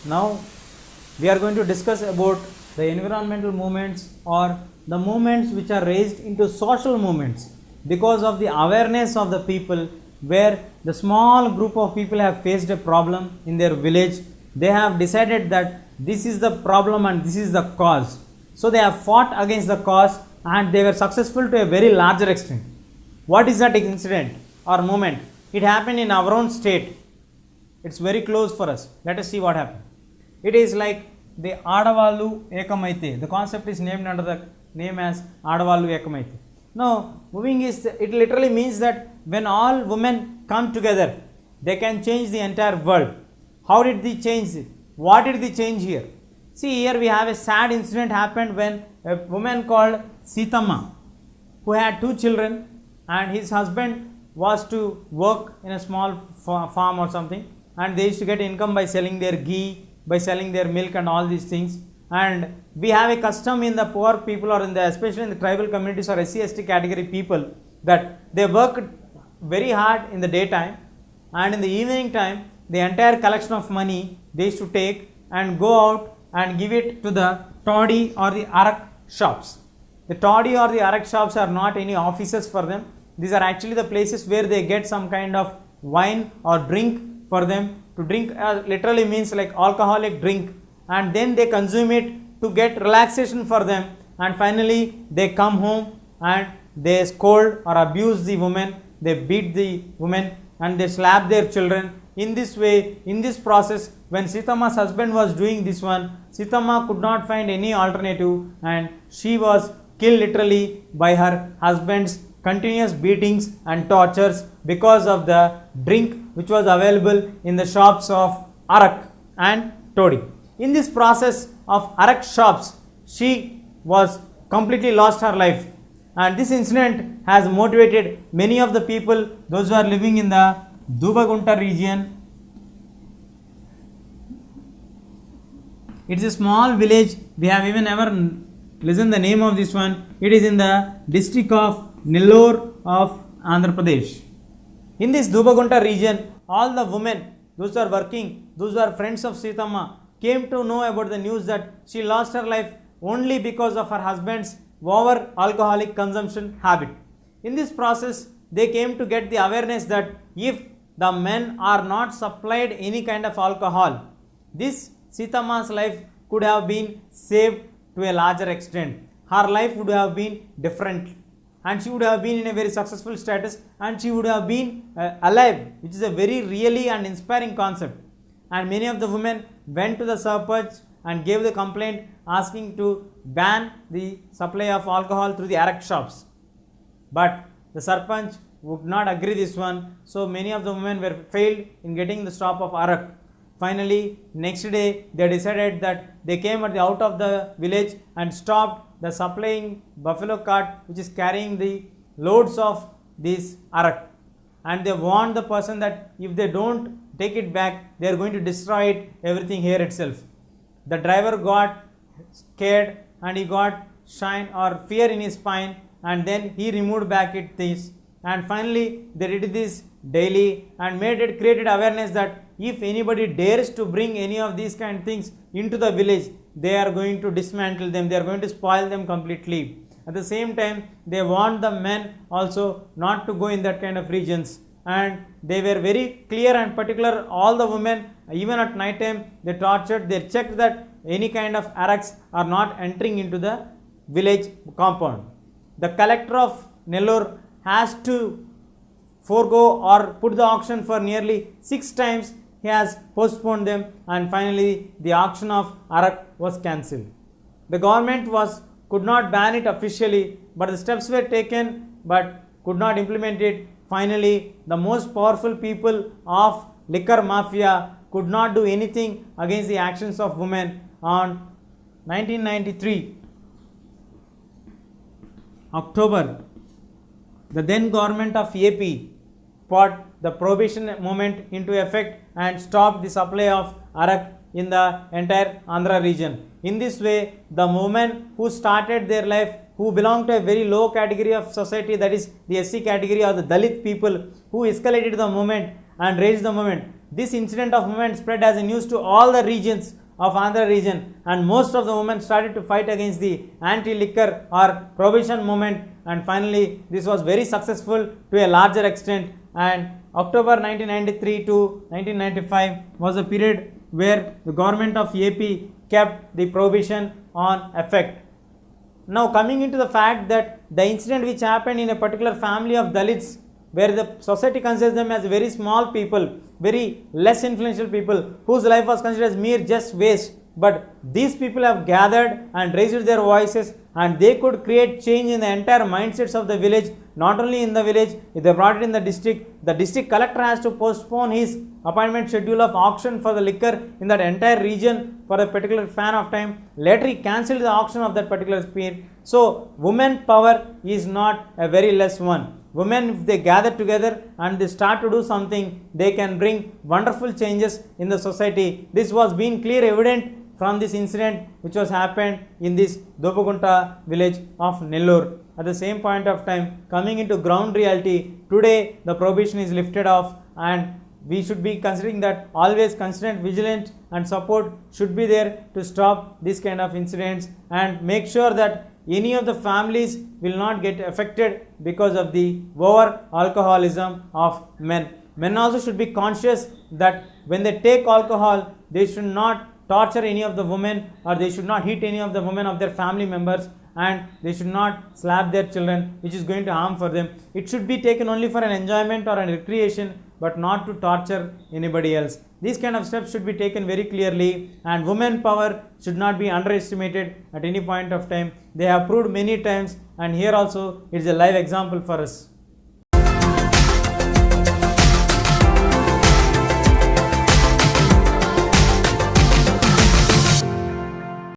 Now we are going to discuss about the environmental movements or the movements which are raised into social movements because of the awareness of the people, where the small group of people have faced a problem in their village. They have decided that this is the problem and this is the cause. So they have fought against the cause and they were successful to a very larger extent. What is that incident or movement? It happened in our own state. It's very close for us. Let us see what happened. It is like the Aadavallu Ekamaite. The concept is named under the name as Aadavallu Ekamaite. Now, moving is, it literally means that when all women come together, they can change the entire world. How did they change it? What did they change here? See, here we have a sad incident happened when a woman called Sitama, who had 2 children, and his husband was to work in a small farm or something, and they used to get income by selling their ghee, by selling their milk and all these things. And we have a custom in the poor people, or in the, especially in the tribal communities or SC/ST category people, that they work very hard in the daytime, and in the evening time the entire collection of money they used to take and go out and give it to the toddy or the arak shops. The toddy or the arak shops are not any offices for them. These are actually the places where they get some kind of wine or drink for them to drink. Literally means like alcoholic drink, and then they consume it to get relaxation for them, and finally they come home and they scold or abuse the women, they beat the women, and they slap their children. In this way, in this process, when Sitama's husband was doing this one, Sitama could not find any alternative, and she was killed literally by her husband's continuous beatings and tortures because of the drink which was available in the shops of arak and toddy. In this process of arak shops, she was completely lost her life, and this incident has motivated many of the people, those who are living in the Dubagunta region. It is a small village. We have even ever listened the name of this one. It is in the district of Nellore of Andhra Pradesh. In this Dubagunta region, all the women, those who are working, those who are friends of Sitama, came to know about the news that she lost her life only because of her husband's over alcoholic consumption habit. In this process, they came to get the awareness that if the men are not supplied any kind of alcohol, this Sitama's life could have been saved to a larger extent. Her life would have been different, and she would have been in a very successful status, and she would have been alive, which is a very really and inspiring concept. And many of the women went to the Sarpanch and gave the complaint asking to ban the supply of alcohol through the arak shops. But the Sarpanch would not agree this one, so many of the women were failed in getting the stop of arak. Finally, next day they decided that they came at the out of the village and stopped the supplying buffalo cart which is carrying the loads of this arak, and they warned the person that if they don't take it back, they are going to destroy it, everything here itself. The driver got scared and he got shine or fear in his spine, and then he removed back it this, and finally they did this daily and created awareness that if anybody dares to bring any of these kind of things into the village, they are going to dismantle them, they are going to spoil them completely. At the same time, they warned the men also not to go in that kind of regions, and they were very clear and particular. All the women, even at night time, they tortured, they checked that any kind of araks are not entering into the village compound. The collector of Nellore has to forego or put the auction for nearly 6 times. He has postponed them, and finally the auction of arak was cancelled. The government could not ban it officially, but the steps were taken but could not implement it. Finally, the most powerful people of liquor mafia could not do anything against the actions of women. On 1993 October, the then government of AP put the prohibition movement into effect and stopped the supply of arak in the entire Andhra region. In this way, the women who started their life, who belong to a very low category of society, that is the SC category or the Dalit people, who escalated the movement and raised the movement, this incident of women spread as a news to all the regions of Andhra region, and most of the women started to fight against the anti-liquor or prohibition movement, and finally this was very successful to a larger extent. And October 1993 to 1995 was a period where the government of AP kept the prohibition on effect. Now coming into the fact that the incident which happened in a particular family of Dalits, where the society considers them as very small people, very less influential people, whose life was considered as mere just waste, but these people have gathered and raised their voices, and they could create change in the entire mindsets of the village. Not only in the village, if they brought it in the district collector has to postpone his appointment schedule of auction for the liquor in that entire region for a particular span of time. Later he cancelled the auction of that particular period. So women power is not a very less one. Women, if they gather together and they start to do something, they can bring wonderful changes in the society. This was being clear evident from this incident which was happened in this Dopugunta village of Nellore. At the same point of time, coming into ground reality, today the prohibition is lifted off, and we should be considering that always constant vigilance and support should be there to stop this kind of incidents, and make sure that any of the families will not get affected because of the over alcoholism of men. Men also should be conscious that when they take alcohol, they should not torture any of the women, or they should not hit any of the women of their family members, and they should not slap their children, which is going to harm for them. It should be taken only for an enjoyment or a recreation, but not to torture anybody else. These kind of steps should be taken very clearly, and women power should not be underestimated at any point of time. They have proved many times, and here also it is a live example for us.